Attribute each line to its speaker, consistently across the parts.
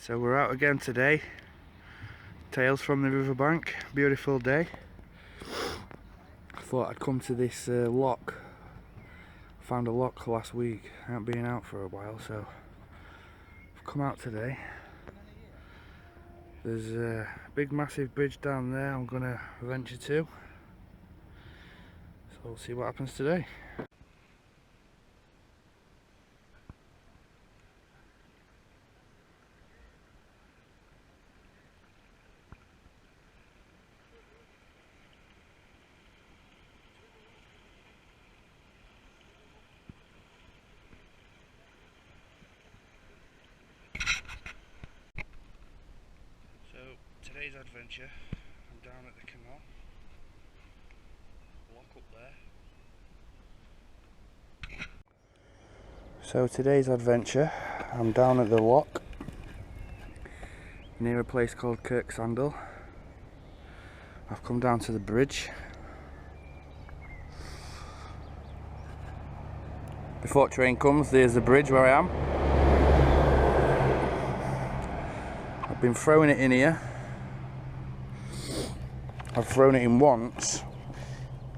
Speaker 1: So we're out again today. Tales from the riverbank. Beautiful day. I thought I'd come to this lock. Found a lock last week. I haven't been out for a while, so I've come out today. There's a big massive bridge down there I'm gonna venture to. So we'll see what happens today. So today's adventure, I'm down at the canal. Lock up there. So today's adventure, I'm down at the lock near a place called Kirksandall. I've come down to the bridge. Before train comes, there's the bridge where I am. I've been throwing it in here. I've thrown it in once,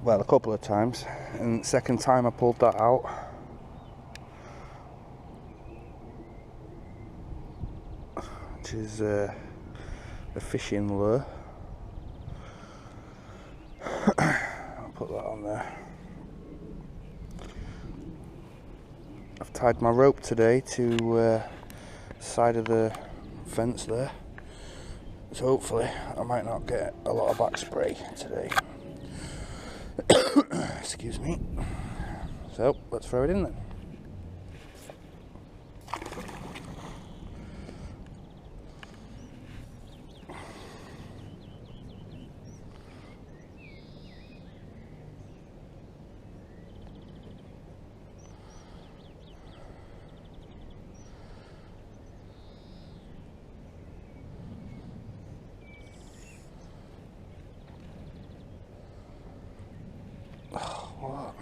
Speaker 1: well, a couple of times, and the second time I pulled that out. Which is a fishing lure. I'll put that on there. I've tied my rope today to the side of the fence there, so hopefully I might not get a lot of back spray today. Excuse me. So let's throw it in then. What?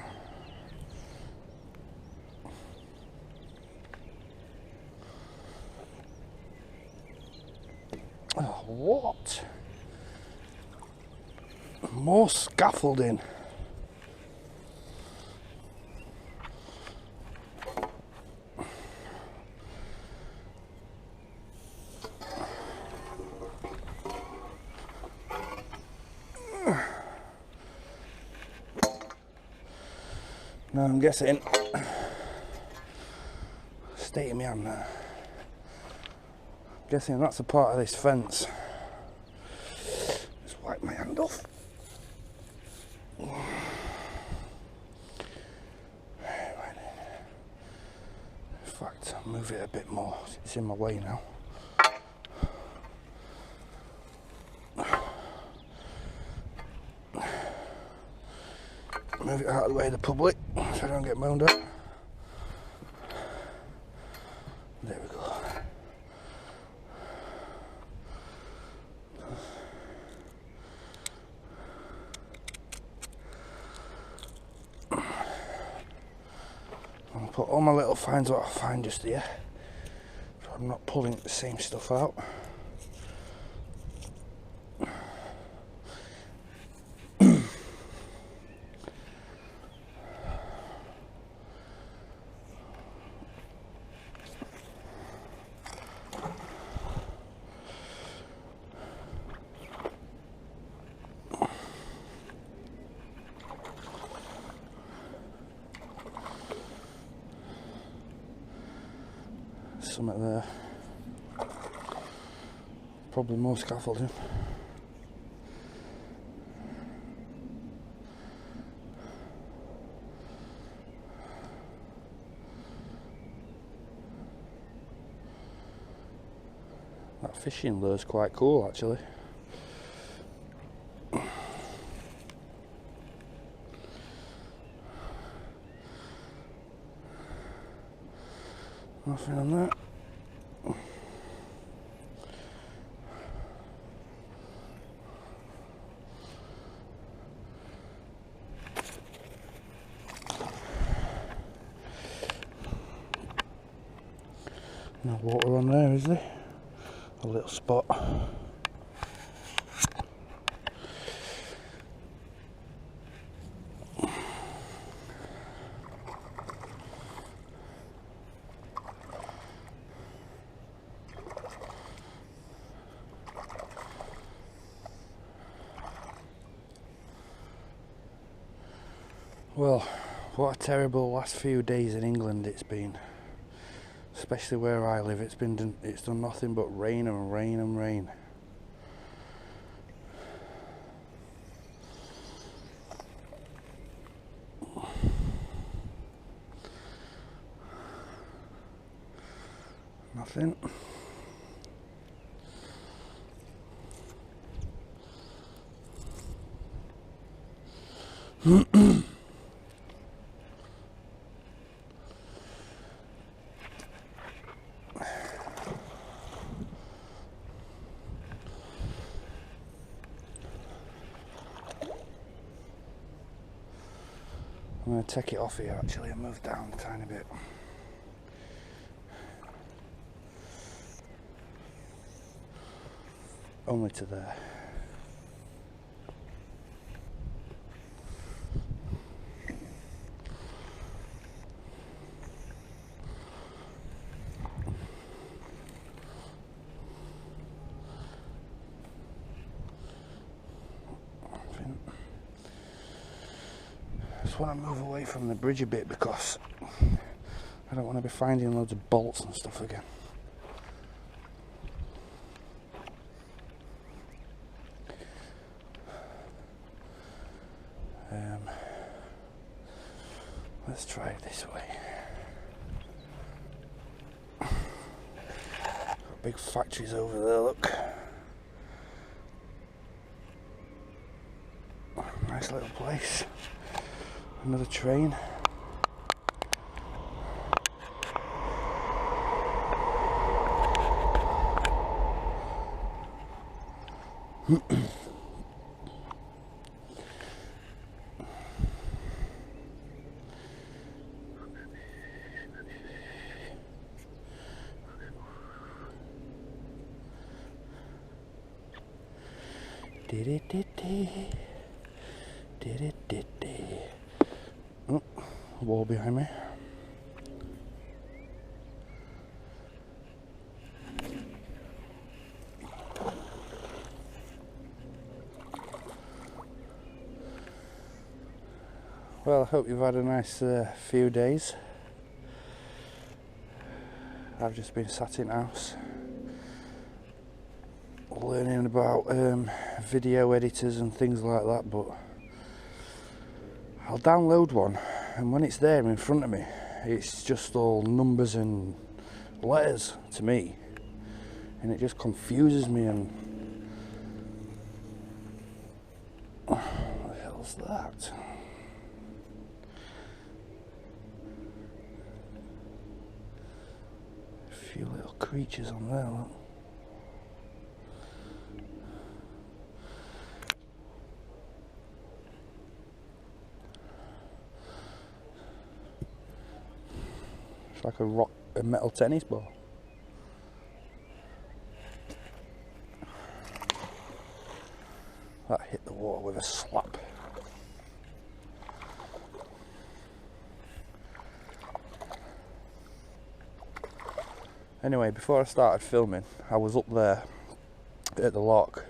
Speaker 1: Oh, what? More scaffolding. Now I'm guessing, state of my hand now, I'm guessing that's a part of this fence. Just wipe my hand off. In fact, I'll move it a bit more, it's in my way now. Move it out of the way of the public so I don't get moaned at. There we go. I'll put all my little finds what I find just here, so I'm not pulling the same stuff out. Something there. Probably more scaffolding. That fishing lure's quite cool actually. Nothing on that. No water on there, is there? a little spot. Well, what a terrible last few days in England it's been. Especially where I live, it's done nothing but rain and rain and rain. Nothing. I'm going to take it off here actually and move down a tiny bit. Only to there. I just want to move away from the bridge a bit because I don't want to be finding loads of bolts and stuff again. Let's try it this way. Got big factories over there, look. Nice little place. Another train. Oh, wall behind me. Well, I hope you've had a nice few days. I've just been sat in house learning about video editors and things like that, but I'll download one and when it's there in front of me it's just all numbers and letters to me and it just confuses me and what the hell's that? A few little creatures on there, look. It's like a metal tennis ball. That hit the water with a slap. Anyway, before I started filming, I was up there at the lock.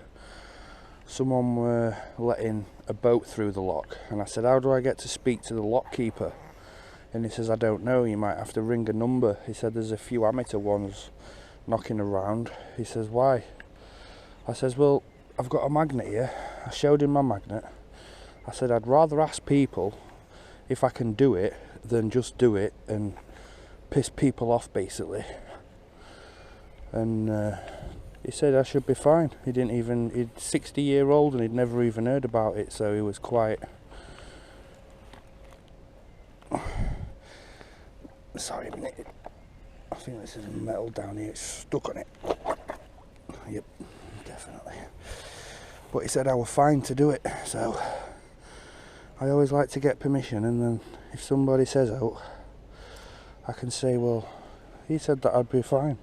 Speaker 1: Someone were letting a boat through the lock and I said, how do I get to speak to the lock keeper? And he says, I don't know, you might have to ring a number. He said, there's a few amateur ones knocking around. He says, why? I says, well, I've got a magnet here. I showed him my magnet. I said, I'd rather ask people if I can do it than just do it and piss people off, basically. And he said I should be fine. He's 60-year-old and he'd never even heard about it, so he was quite... Sorry a minute, I think this is metal down here, it's stuck on it. Yep, definitely. But he said I was fine to do it, so I always like to get permission, and then if somebody says out, I can say, well, he said that I'd be fine.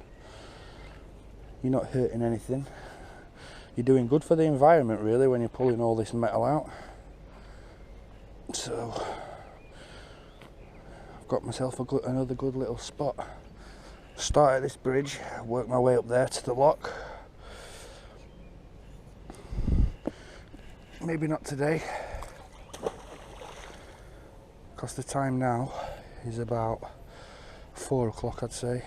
Speaker 1: you're not hurting anything. You're doing good for the environment really when you're pulling all this metal out. So I've got myself another good little spot. Start at this bridge, work my way up there to the lock. Maybe not today, because the time now is about 4 o'clock, I'd say.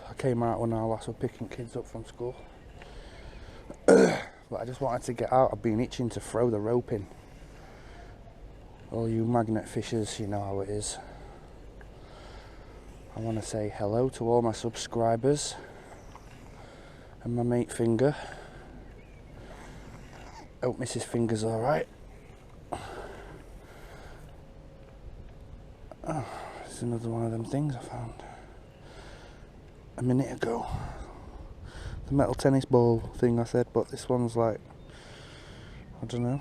Speaker 1: I came out when I last were picking kids up from school. But I just wanted to get out. I've been itching to throw the rope in. All you magnet fishers, you know how it is. I want to say hello to all my subscribers and my mate Finger. Hope Mrs. Finger's alright. Oh, it's another one of them things I found a minute ago. The metal tennis ball thing I said, but this one's like, I don't know.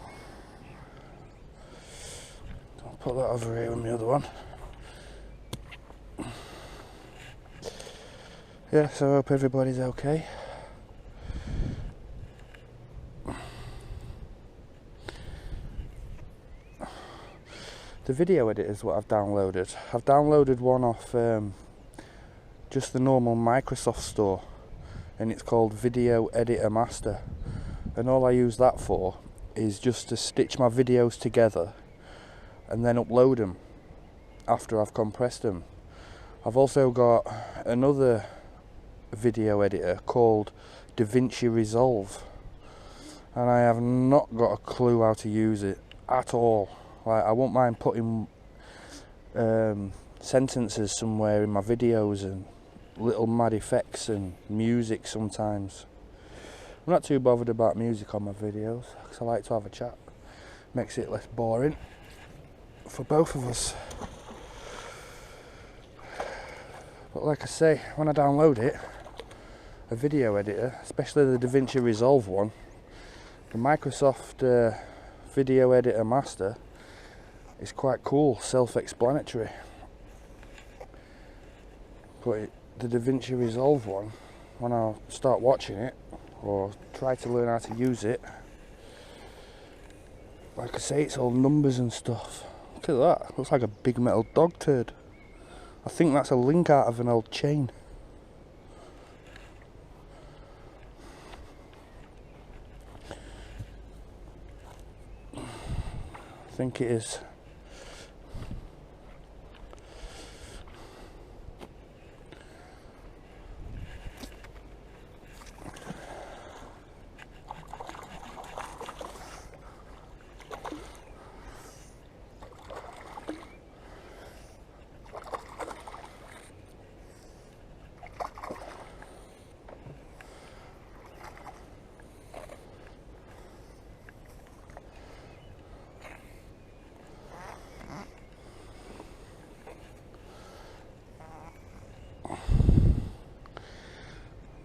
Speaker 1: I'll put that over here on the other one. Yeah, so I hope everybody's okay. The video editor is what I've downloaded. I've downloaded one off just the normal Microsoft store, and it's called Video Editor Master. And all I use that for is just to stitch my videos together and then upload them after I've compressed them. I've also got another video editor called DaVinci Resolve, and I have not got a clue how to use it at all. Like, I won't mind putting sentences somewhere in my videos and little mad effects and music sometimes. I'm not too bothered about music on my videos because I like to have a chat. Makes it less boring for both of us. But like I say, when I download it, a video editor, especially the DaVinci Resolve one, the Microsoft Video Editor Master, is quite cool, self-explanatory. But the DaVinci Resolve one, when I start watching it or try to learn how to use it, like I say, it's all numbers and stuff. Look at that, looks like a big metal dog turd. I think that's a link out of an old chain. I think it is.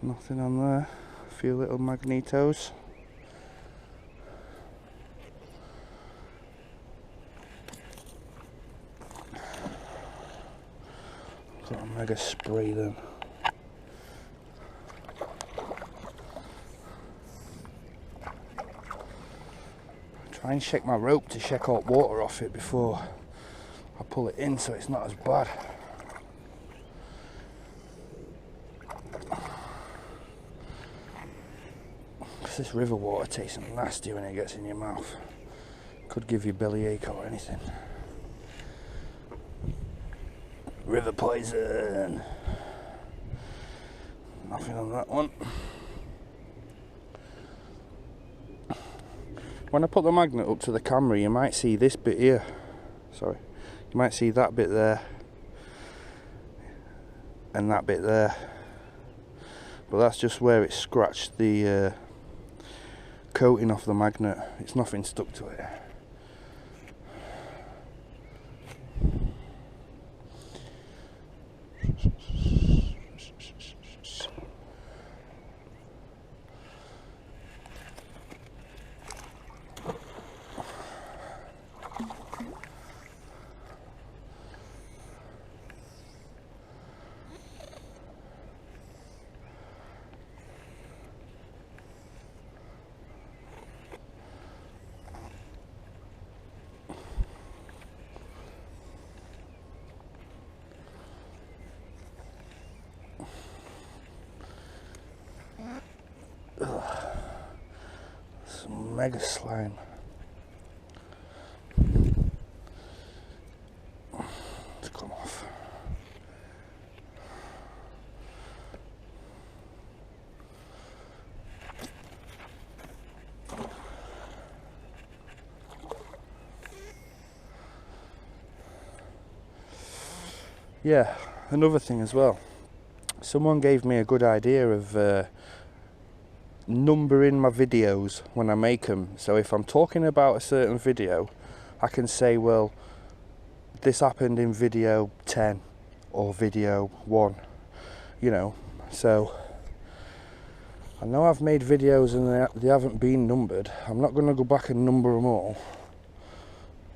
Speaker 1: Nothing on there, a few little magnetos. Got a mega spray then. Try and shake my rope to shake all water off it before I pull it in so it's not as bad. This river water tastes nasty when it gets in your mouth. Could give you bellyache or anything. River poison. Nothing on that one. When I put the magnet up to the camera, you might see this bit here. Sorry. You might see that bit there. And that bit there. But that's just where it scratched the coating off the magnet. It's nothing stuck to it. mega slime. It's come off. Yeah, another thing as well. Someone gave me a good idea of numbering my videos when I make them. So if I'm talking about a certain video, I can say, well, this happened in video 10 or video 1, you know. So I know I've made videos and they haven't been numbered. I'm not going to go back and number them all.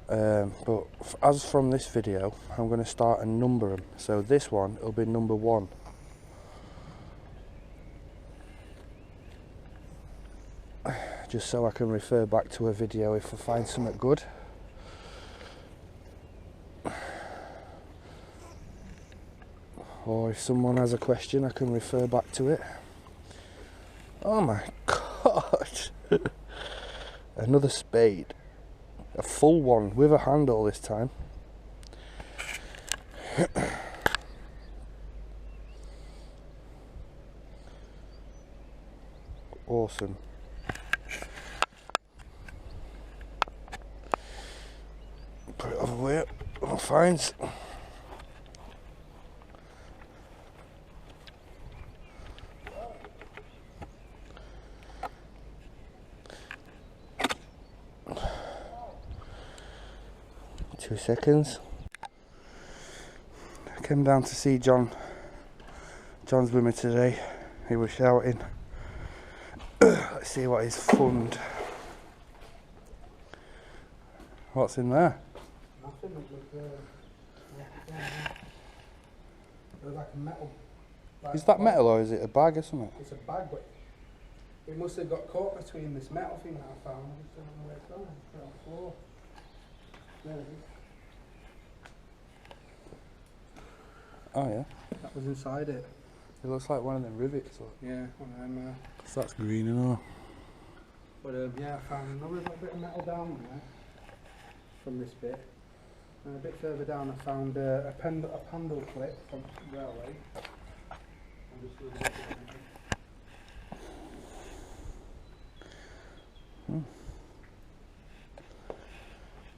Speaker 1: But as from this video, I'm going to start and number them. So this one, it'll be number 1. Just so I can refer back to a video if I find something good. Or if someone has a question, I can refer back to it. Oh my god! Another spade. A full one with a handle this time. Awesome. Put it over where it finds. Two seconds. I came down to see John. John's with me today. He was shouting. Let's see what he's found. What's in there?
Speaker 2: Nothing. It was like a metal.
Speaker 1: Is that metal or is it a bag or something?
Speaker 2: It's a bag, but it must have got caught between this metal thing that I found. I just don't know where it's gone. It's on the floor. There it is.
Speaker 1: Oh yeah.
Speaker 2: That was inside it.
Speaker 1: It looks like one of them rivets. Look.
Speaker 2: Yeah, one of them.
Speaker 1: So that's green and all.
Speaker 2: But yeah, I found another little bit of metal down there from this bit. And a bit further down, I found a pendle clip from the railway. I'm just really looking at it.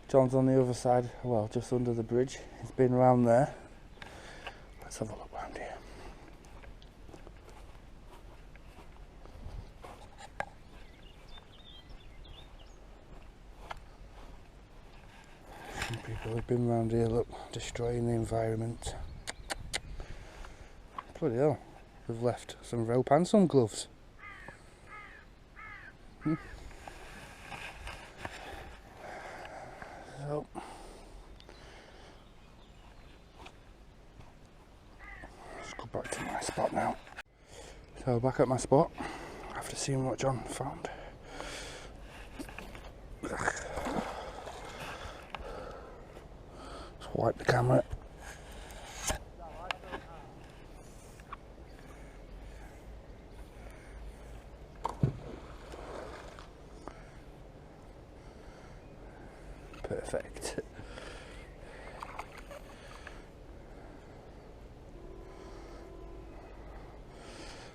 Speaker 1: John's on the other side, well, just under the bridge. He's been round there. Let's have a look round here. Some people have been round here, look, destroying the environment. Bloody hell, we've left some rope and some gloves. So, let's go back to my spot now. So back at my spot, after seeing what John found. Let's wipe the camera. Perfect.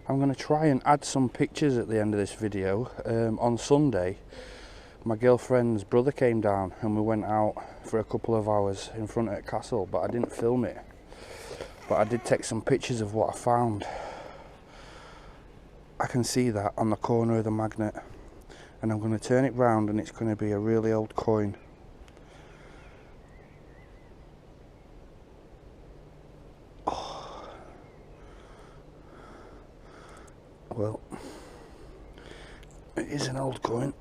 Speaker 1: I'm going to try and add some pictures at the end of this video. On Sunday, my girlfriend's brother came down and we went out for a couple of hours in front of the castle, but I didn't film it. But I did take some pictures of what I found. I can see that on the corner of the magnet, and I'm going to turn it round and it's going to be a really old coin. Well, it is an old coin.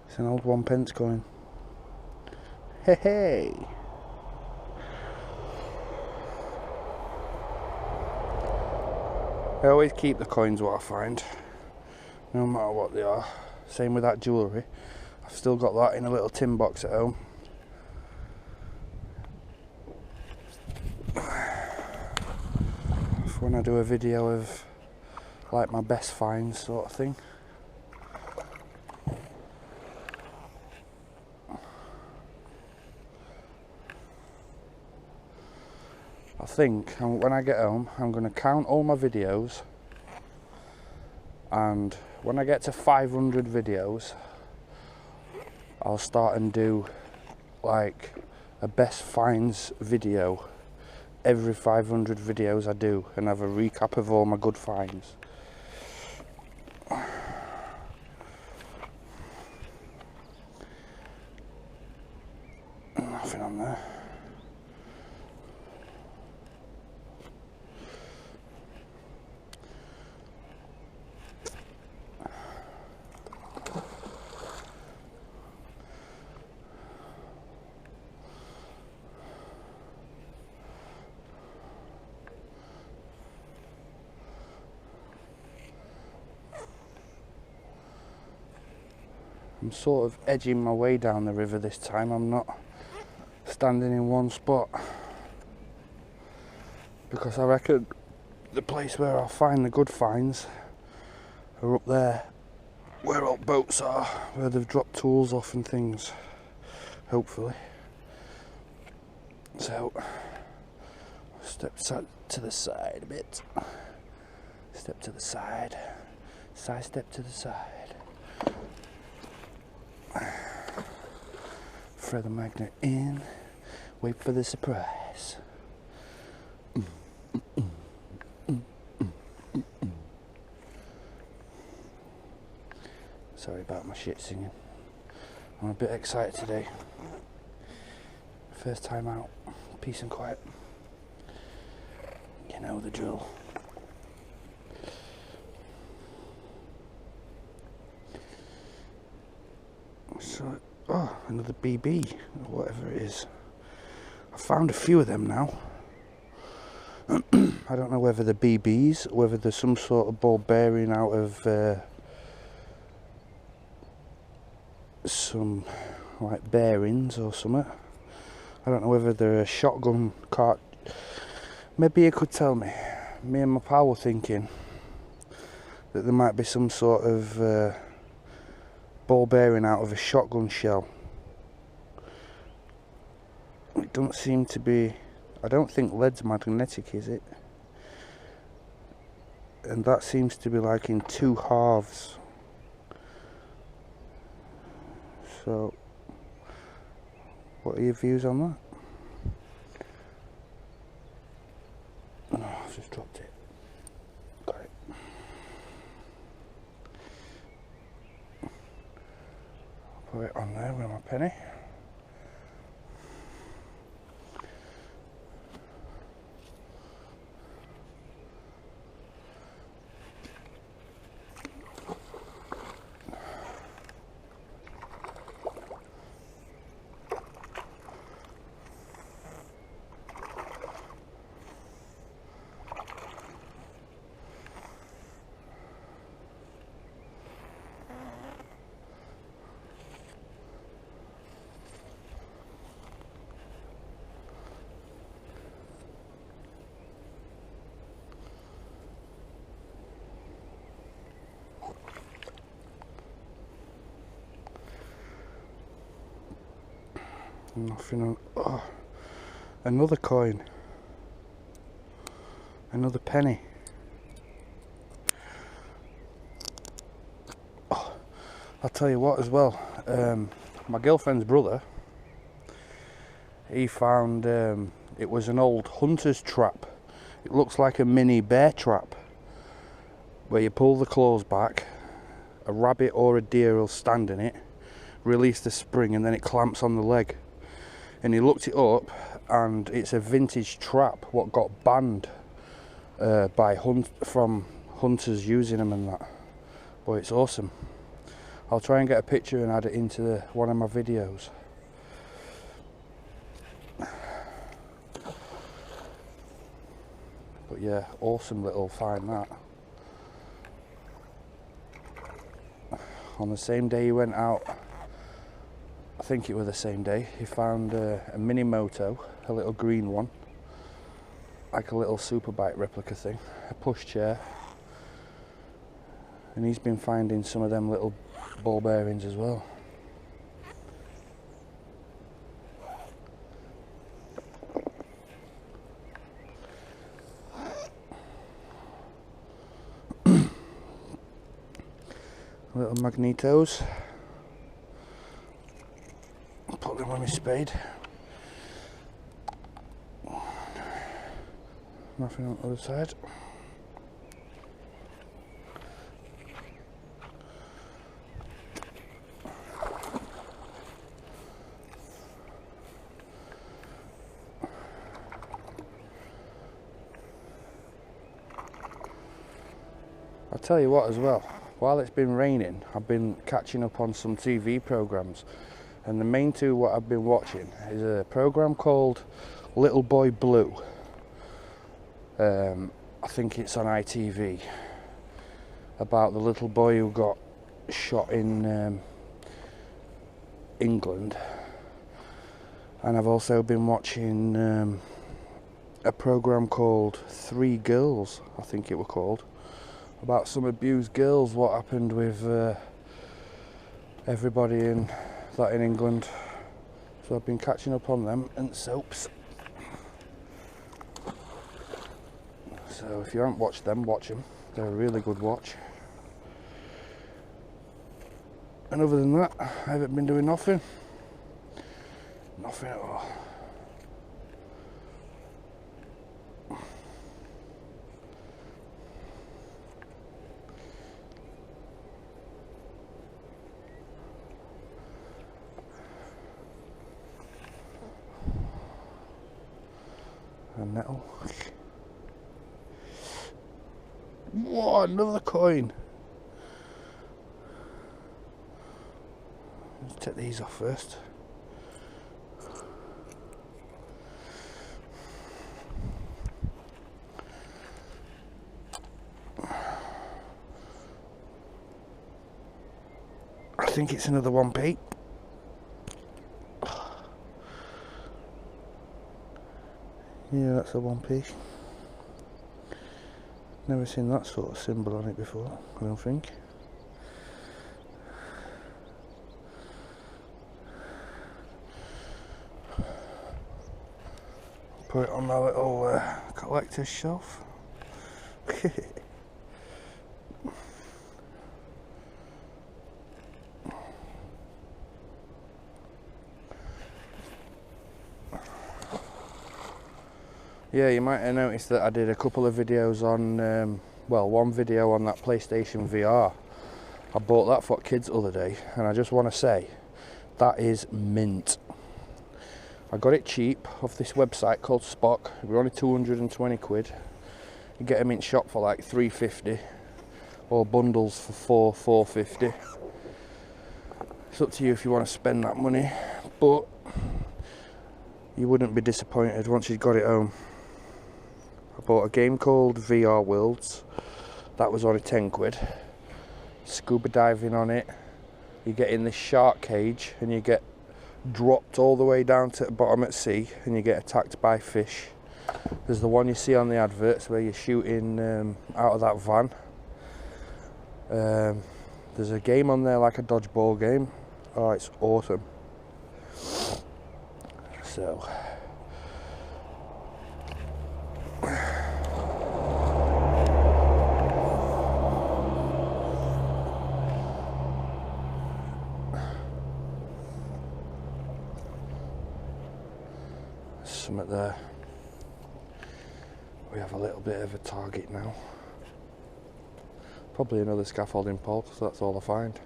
Speaker 1: It's an old 1p coin. Hey, hey! I always keep the coins what I find, no matter what they are. Same with that jewellery. I've still got that in a little tin box at home. When I do a video of like my best finds sort of thing. I think when I get home I'm going to count all my videos, and when I get to 500 videos I'll start and do like a best finds video every 500 videos I do, and have a recap of all my good finds. Nothing on there. I'm sort of edging my way down the river this time. I'm not standing in one spot, because I reckon the place where I'll find the good finds are up there where all boats are, where they've dropped tools off and things, hopefully. So step to the side a bit, step to the side, side step to the side. Throw the magnet in, wait for the surprise. Sorry about my shit singing. I'm a bit excited today. First time out, peace and quiet. You know the drill. So, oh, another BB, or whatever it is. I found a few of them now. I don't know whether they're BBs, whether there's some sort of ball bearing out of some like bearings or something. I don't know whether they're a shotgun cart. Maybe you could tell me. Me and my pal were thinking that there might be some sort of ball bearing out of a shotgun shell. It doesn't seem to be. I don't think lead's magnetic, is it? And that seems to be like in two halves. So, what are your views on that? Oh, I've just dropped it. Got it. Put it on there with my penny. Nothing on. Oh, another coin. Another penny. Oh, I'll tell you what as well. My girlfriend's brother, he found it was an old hunter's trap. It looks like a mini bear trap, where you pull the claws back, a rabbit or a deer will stand in it, release the spring, and then it clamps on the leg. And he looked it up, and it's a vintage trap what got banned from hunters using them and that. But it's awesome. I'll try and get a picture and add it into one of my videos. But yeah, awesome little find that. On the same day he went out, I think it was the same day, he found a mini moto, a little green one, like a little superbike replica thing, a push chair, And he's been finding some of them little ball bearings as well. Little magnetos. Put them on my spade. Nothing on the other side. I'll tell you what as well, while it's been raining, I've been catching up on some TV programs, and the main two what I've been watching is a program called Little Boy Blue. I think it's on ITV, about the little boy who got shot in England. And I've also been watching a program called Three Girls, I think it were called, about some abused girls, what happened with everybody in England. So I've been catching up on them and soaps. So if you haven't watched them, watch them. They're a really good watch. And other than that, I haven't been doing nothing. Nothing at all. A nettle. Whoa, another coin. Let's take these off first. I think it's another 1p. Yeah, that's a 1p. Never seen that sort of symbol on it before, I don't think. Put it on my little collector's shelf. Yeah, you might have noticed that I did a couple of videos on, well, one video on that PlayStation VR. I bought that for kids the other day, and I just want to say, that is mint. I got it cheap off this website called Spock. They were only 220 quid. You get them in shop for like 350, or bundles for 450. It's up to you if you want to spend that money, but you wouldn't be disappointed once you've got it home. I bought a game called VR Worlds. That was only 10 quid. Scuba diving on it. You get in this shark cage and you get dropped all the way down to the bottom at sea and you get attacked by fish. There's the one you see on the adverts where you're shooting out of that van. There's a game on there like a dodgeball game. Oh, it's awesome. So something there. We have a little bit of a target now. Probably another scaffolding pole, so that's all I find.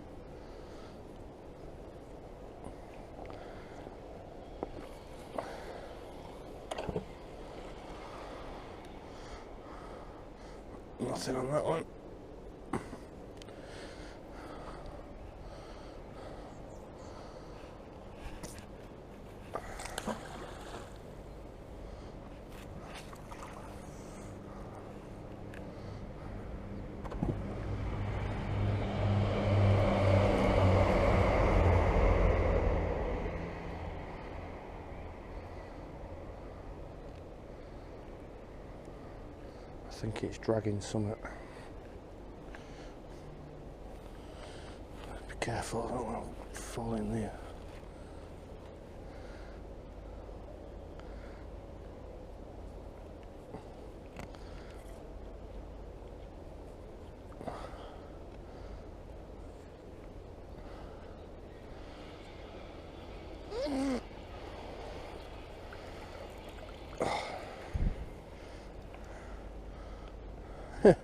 Speaker 1: Nothing on that one. I think it's dragging something. careful, I don't want to fall in there.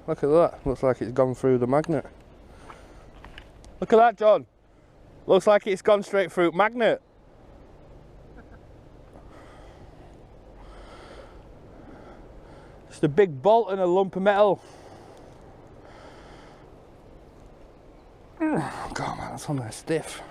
Speaker 1: Look at that, looks like it's gone through the magnet. Look at that, John. Looks like it's gone straight through magnet. Just a big bolt and a lump of metal. Oh God, man, that's on there stiff.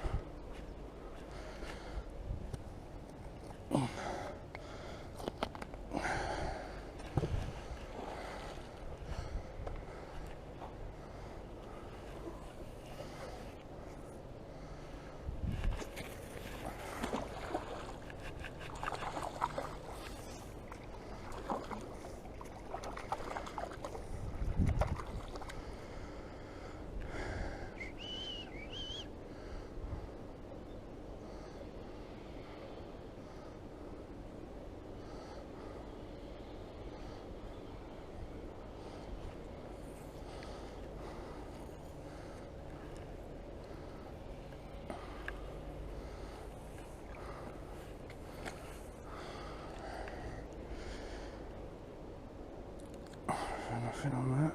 Speaker 1: Nothing on that.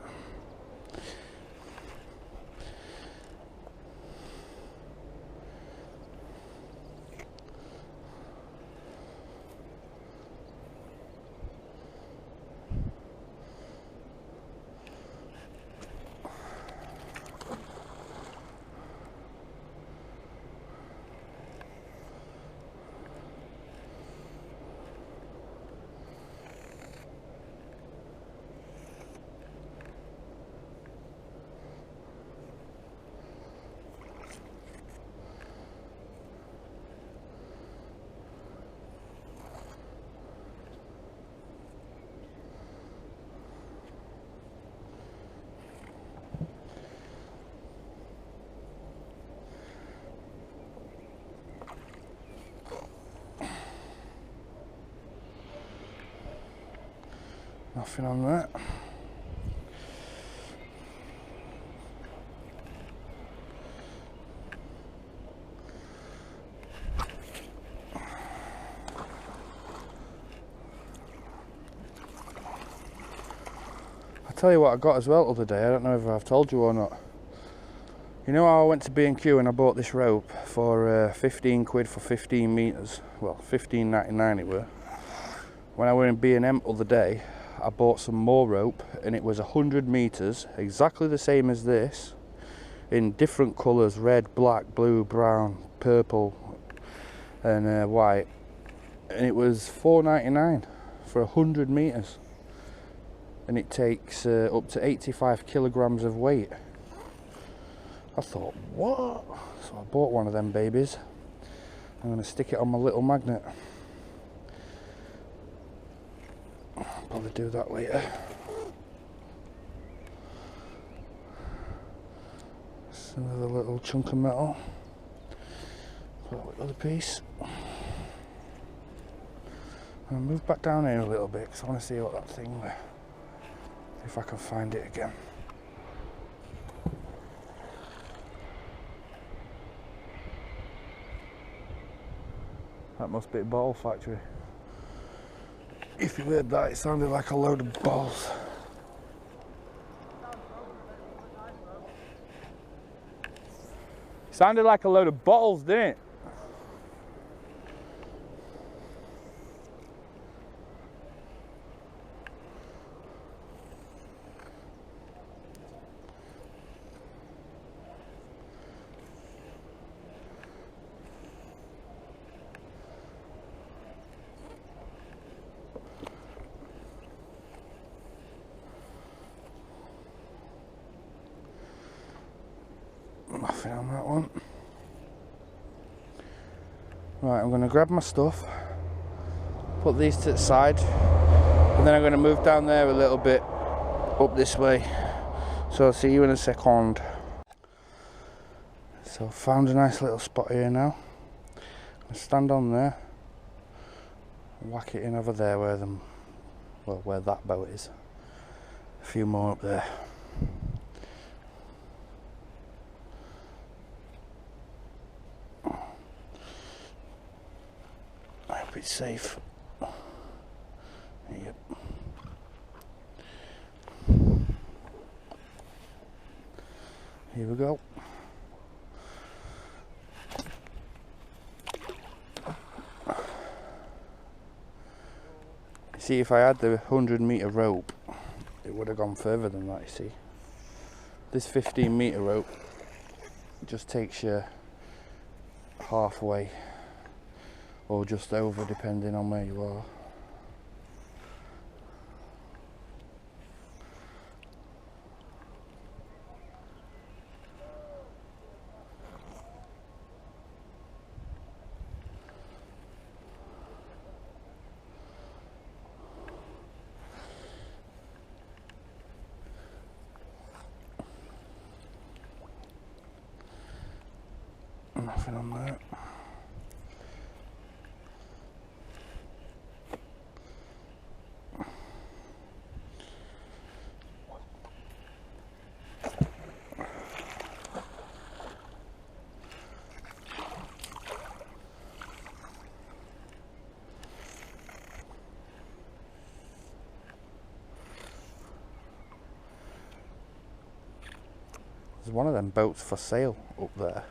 Speaker 1: Nothing on that. I'll tell you what I got as well the other day, I don't know if I've told you or not. You know how I went to B&Q and I bought this rope for 15 quid for 15 metres? Well, 15.99 it were. When I went in B&M other day, I bought some more rope and it was 100 metres, exactly the same as this, in different colours, red, black, blue, brown, purple and white, and it was £4.99 for 100 metres, and it takes up to 85 kilograms of weight. I thought, what? So I bought one of them babies. I'm going to stick it on my little magnet. Probably do that later. Just another little chunk of metal. Put that other piece. I'll move back down here a little bit because I want to see what that thing was. If I can find it again. That must be a ball factory. If you heard that, it sounded like a load of balls. Sounded like a load of bottles, didn't it? Nothing on that one. Right, I'm going to grab my stuff, put these to the side, and then I'm going to move down there a little bit, up this way. So I'll see you in a second. So found a nice little spot here now. I'll stand on there, whack it in over there where where that boat is. A few more up there. I hope it's safe. Yep. Here we go. See, if I had the 100-metre rope, it would have gone further than that, you see. This 15-metre rope just takes you halfway or just over, depending on where you are. Nothing on there. There's one of them boats for sale up there.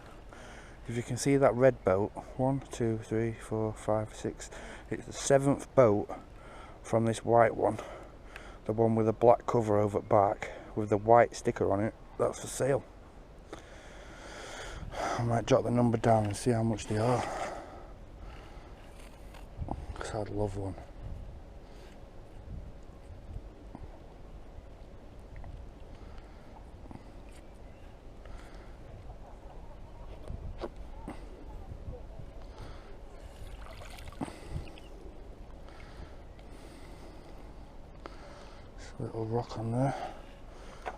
Speaker 1: If you can see that red boat, 1, 2, 3, 4, 5, 6, it's the 7th boat from this white one. The one with the black cover over the back with the white sticker on it, that's for sale. I might jot the number down and see how much they are, because I'd love one. Little rock on there.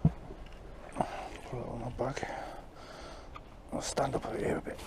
Speaker 1: Put it on my back. I'll stand up over here a bit.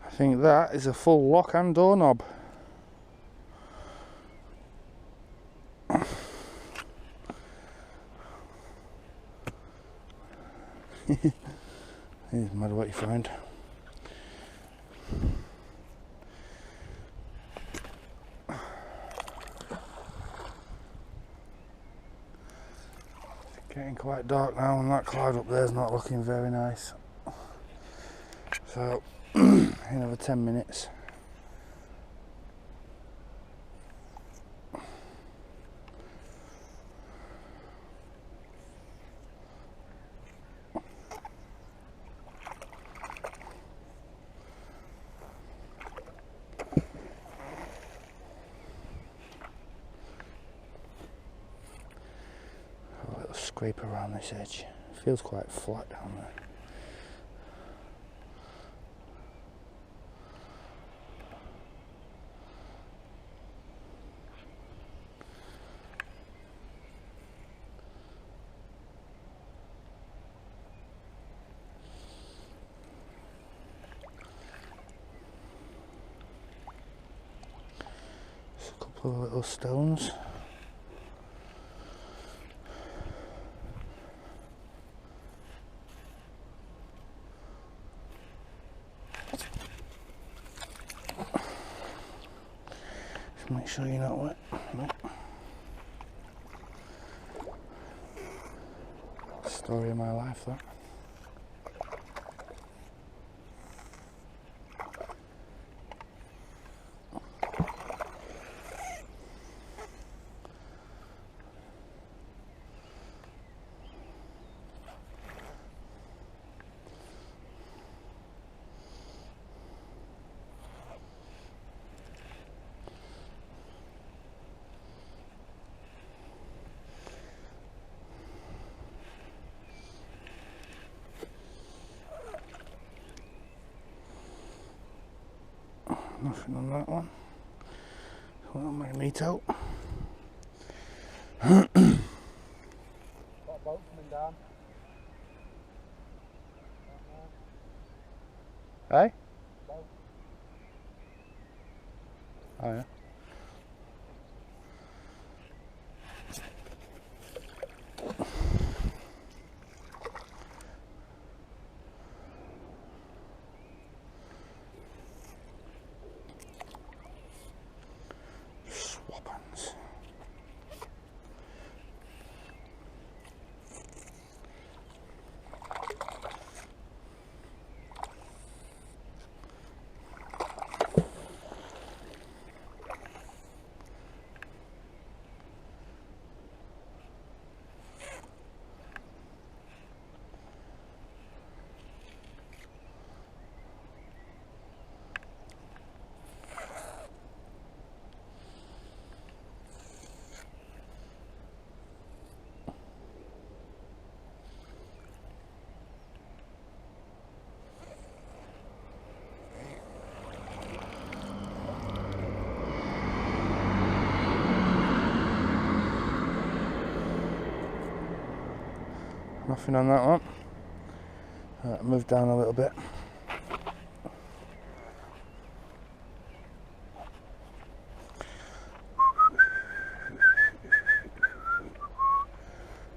Speaker 1: I think that is a full lock and doorknob. It doesn't matter what you find. It's getting quite dark now and that cloud up there is not looking very nice. So another 10 minutes. A little scrape around this edge. It feels quite flat down there. A couple of little stones. Make sure you're not wet. No. Story of my life, that. Nothing on that one. A little magneto.
Speaker 2: Got a boat coming down.
Speaker 1: Hey? Oh yeah. Swappins. Nothing on that one. Move down a little bit.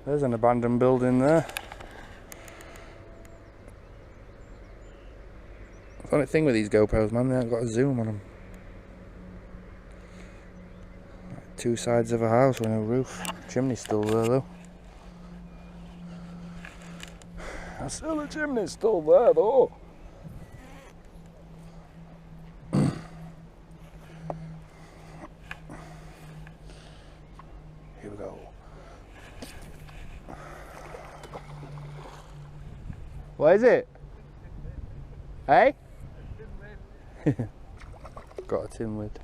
Speaker 1: There's an abandoned building there. Funny thing with these GoPros, man, they haven't got a zoom on them. Like two sides of a house with no roof. Chimney's still there though. Still the chimney's still there though. Here we go. What is it? Hey? Got a tin lid.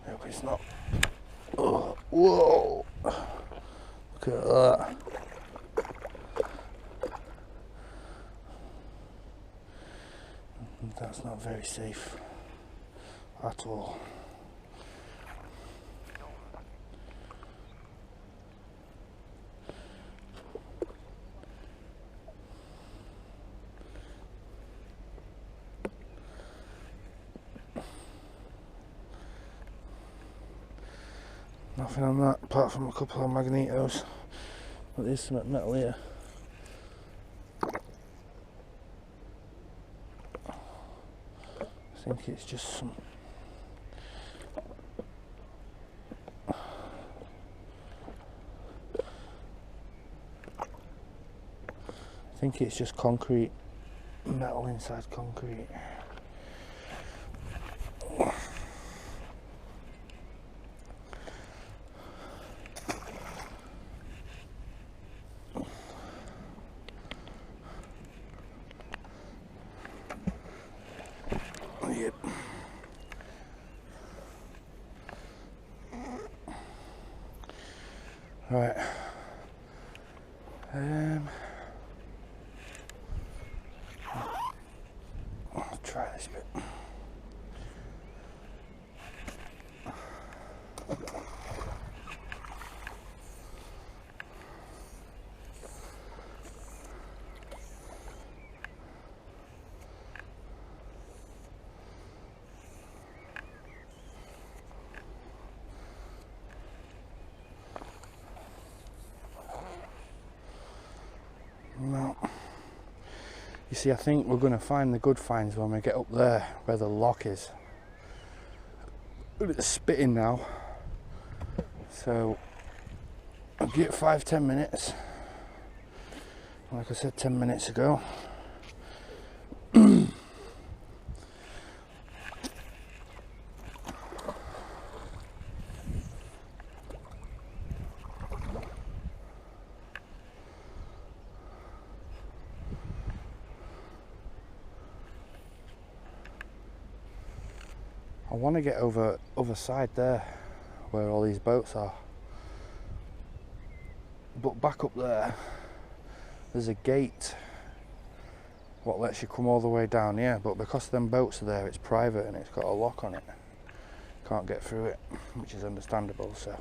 Speaker 1: Hope it's not. Oh, whoa! Look at that. That's not very safe at all. Nothing on that apart from a couple of magnetos. But there's some metal here. I think it's just some. I think it's just concrete, metal inside concrete. Yep. Right. I'll try this bit. You see, I think we're going to find the good finds when we get up there where the lock is. It's spitting now, so I'll give it 5-10 minutes. Like I said 10 minutes ago. I want to get over other side there where all these boats are, but back up there's a gate what lets you come all the way down here, but because them boats are there, it's private and it's got a lock on it. Can't get through it, which is understandable. So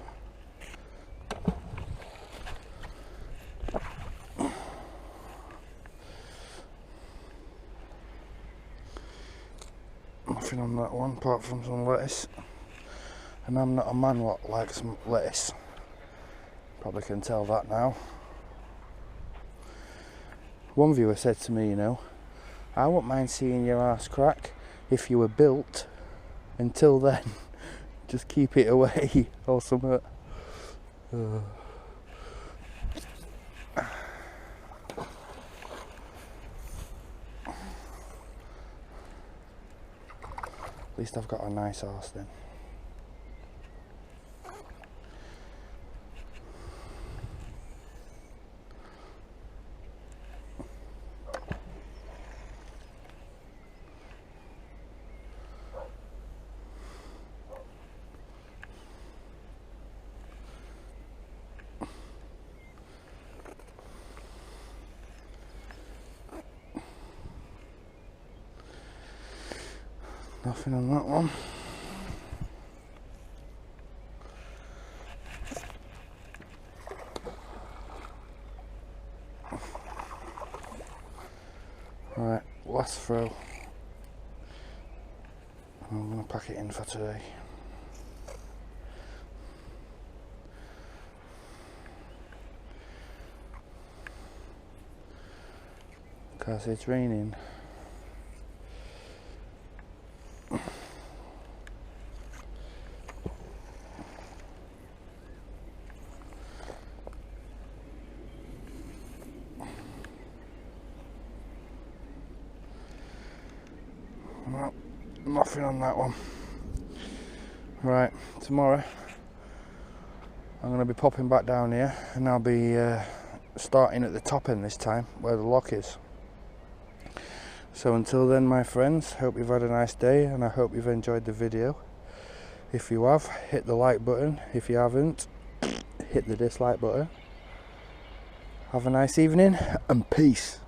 Speaker 1: nothing on that one apart from some lettuce, and I'm not a man what likes lettuce. Probably can tell that now. One viewer said to me, you know, I wouldn't mind seeing your arse crack if you were built. Until then, just keep it away or something. At least I've got a nice arse then. Nothing on that one. Right, last throw. I'm going to pack it in for today. Because it's raining. Well, nothing on that one. Right, tomorrow I'm going to be popping back down here, and I'll be starting at the top end this time where the lock is. So until then, my friends, hope you've had a nice day, and I hope you've enjoyed the video. If you have, hit the like button. If you haven't, hit the dislike button. Have a nice evening and peace.